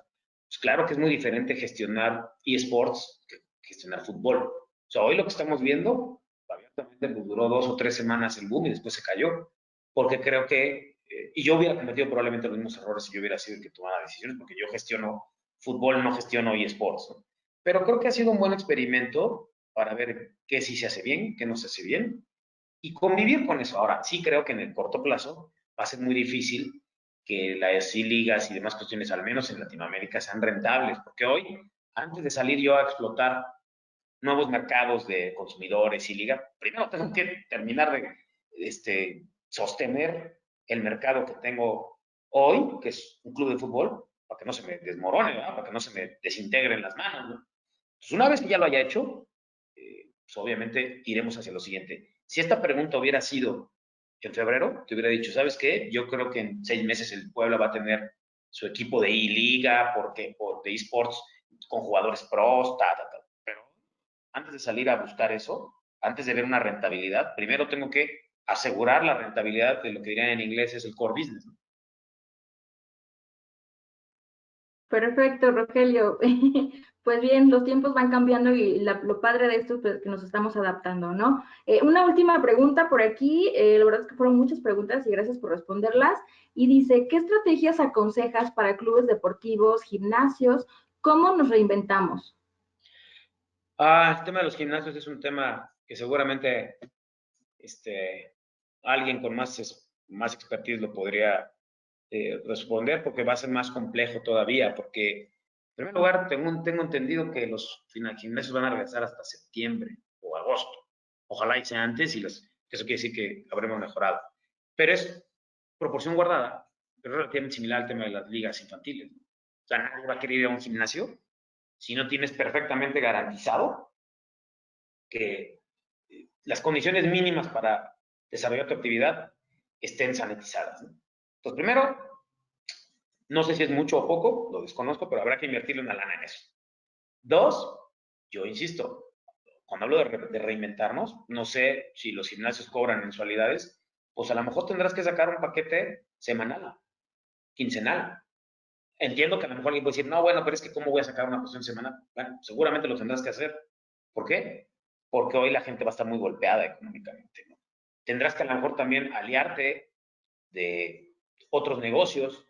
Pues claro que es muy diferente gestionar eSports que gestionar fútbol. O sea, hoy lo que estamos viendo, abiertamente pues, duró 2 o 3 semanas el boom y después se cayó. Porque creo que, y yo hubiera cometido probablemente los mismos errores si yo hubiera sido el que tomara decisiones, porque yo gestiono fútbol, no gestiono eSports, ¿no? Pero creo que ha sido un buen experimento para ver qué sí se hace bien, qué no se hace bien, y convivir con eso. Ahora, sí creo que en el corto plazo va a ser muy difícil que las ligas y demás cuestiones, al menos en Latinoamérica, sean rentables, porque hoy, antes de salir yo a explotar nuevos mercados de consumidores y liga, primero tengo que terminar de sostener el mercado que tengo hoy, que es un club de fútbol, para que no se me desmorone, ¿verdad? Para que no se me desintegren las manos, ¿no? Entonces, una vez que ya lo haya hecho, pues obviamente iremos hacia lo siguiente. Si esta pregunta hubiera sido en febrero, te hubiera dicho, ¿sabes qué? Yo creo que en 6 meses el Puebla va a tener su equipo de I-Liga, de eSports, con jugadores pros, Pero antes de salir a buscar eso, antes de ver una rentabilidad, primero tengo que asegurar la rentabilidad de lo que dirían en inglés es el core business, ¿no? Perfecto, Rogelio. Pues bien, los tiempos van cambiando y lo padre de esto es pues, que nos estamos adaptando, ¿no? Una última pregunta por aquí, la verdad es que fueron muchas preguntas y gracias por responderlas. Y dice, ¿qué estrategias aconsejas para clubes deportivos, gimnasios? ¿Cómo nos reinventamos? El tema de los gimnasios es un tema que seguramente alguien con más expertise lo podría responder porque va a ser más complejo todavía, porque en primer lugar tengo entendido que los gimnasios van a regresar hasta septiembre o agosto. Ojalá y sea antes eso quiere decir que habremos mejorado. Pero es proporción guardada, pero relativamente similar al tema de las ligas infantiles, ¿no? O sea, nadie va a querer ir a un gimnasio si no tienes perfectamente garantizado que las condiciones mínimas para desarrollar tu actividad estén sanitizadas, ¿no? Entonces, primero, no sé si es mucho o poco, lo desconozco, pero habrá que invertirle una lana en eso. Dos, yo insisto, cuando hablo de reinventarnos, no sé si los gimnasios cobran mensualidades, pues a lo mejor tendrás que sacar un paquete semanal, quincenal. Entiendo que a lo mejor alguien puede decir, no, bueno, pero es que ¿cómo voy a sacar una cuestión semanal? Bueno, seguramente lo tendrás que hacer. ¿Por qué? Porque hoy la gente va a estar muy golpeada económicamente, ¿no? Tendrás que a lo mejor también aliarte de otros negocios,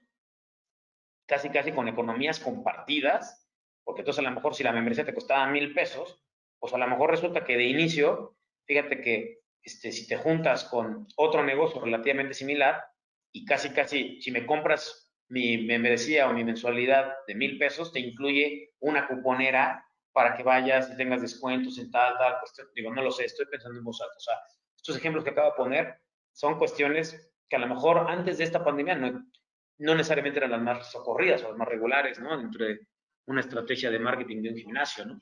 casi con economías compartidas, porque entonces a lo mejor si la membresía te costaba 1,000 pesos, pues a lo mejor resulta que de inicio, fíjate que si te juntas con otro negocio relativamente similar y casi, si me compras mi membresía o mi mensualidad de 1,000 pesos, te incluye una cuponera para que vayas y tengas descuentos en tal, cuestión. Digo, no lo sé, estoy pensando en voz alta. O sea, estos ejemplos que acabo de poner son cuestiones que a lo mejor antes de esta pandemia no necesariamente eran las más socorridas o las más regulares, ¿no? Dentro de una estrategia de marketing de un gimnasio, ¿no?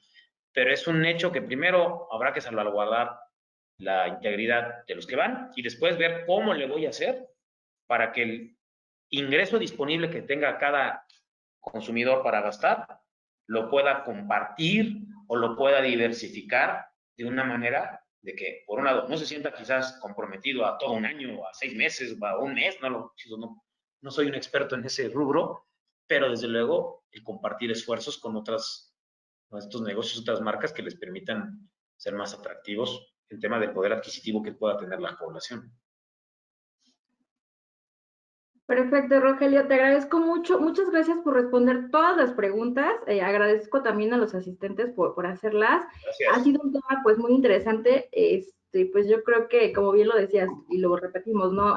Pero es un hecho que primero habrá que salvaguardar la integridad de los que van y después ver cómo le voy a hacer para que ingreso disponible que tenga cada consumidor para gastar, lo pueda compartir o lo pueda diversificar de una manera de que, por un lado, no se sienta quizás comprometido a todo un año, o a 6 meses, o a un mes, no soy un experto en ese rubro, pero desde luego el compartir esfuerzos con estos negocios, otras marcas que les permitan ser más atractivos en tema del poder adquisitivo que pueda tener la población. Perfecto, Rogelio, te agradezco mucho. Muchas gracias por responder todas las preguntas. Agradezco también a los asistentes por hacerlas. Gracias. Ha sido un tema pues muy interesante. Pues yo creo que, como bien lo decías y lo repetimos, ¿no?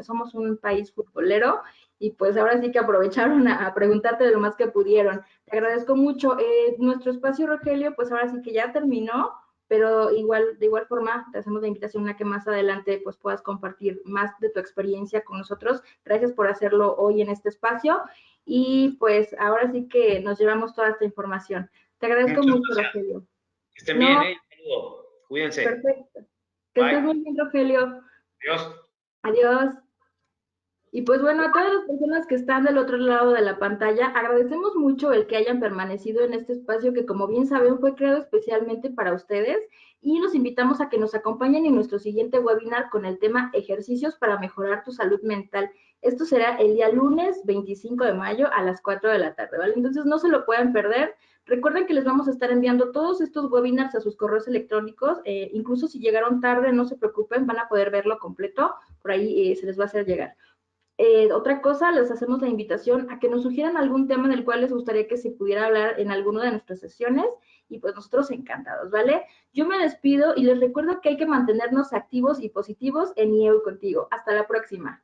Somos un país futbolero y pues ahora sí que aprovecharon a preguntarte de lo más que pudieron. Te agradezco mucho. Nuestro espacio, Rogelio, pues ahora sí que ya terminó, pero de igual forma te hacemos la invitación a que más adelante pues puedas compartir más de tu experiencia con nosotros. Gracias por hacerlo hoy en este espacio y pues ahora sí que nos llevamos toda esta información. Te agradezco mucho, Rogelio. Que estén bien, cuídense. Perfecto. Que estés muy bien, Rogelio. Adiós. Adiós. Y pues bueno, a todas las personas que están del otro lado de la pantalla, agradecemos mucho el que hayan permanecido en este espacio que, como bien saben, fue creado especialmente para ustedes y los invitamos a que nos acompañen en nuestro siguiente webinar con el tema ejercicios para mejorar tu salud mental. Esto será el día lunes 25 de mayo a las 4 de la tarde, ¿vale? Entonces no se lo pueden perder. Recuerden que les vamos a estar enviando todos estos webinars a sus correos electrónicos. Incluso si llegaron tarde, no se preocupen, van a poder verlo completo. Por ahí se les va a hacer llegar. Otra cosa, les hacemos la invitación a que nos sugieran algún tema del cual les gustaría que se pudiera hablar en alguna de nuestras sesiones y pues nosotros encantados, ¿vale? Yo me despido y les recuerdo que hay que mantenernos activos y positivos en IEU Contigo. Hasta la próxima.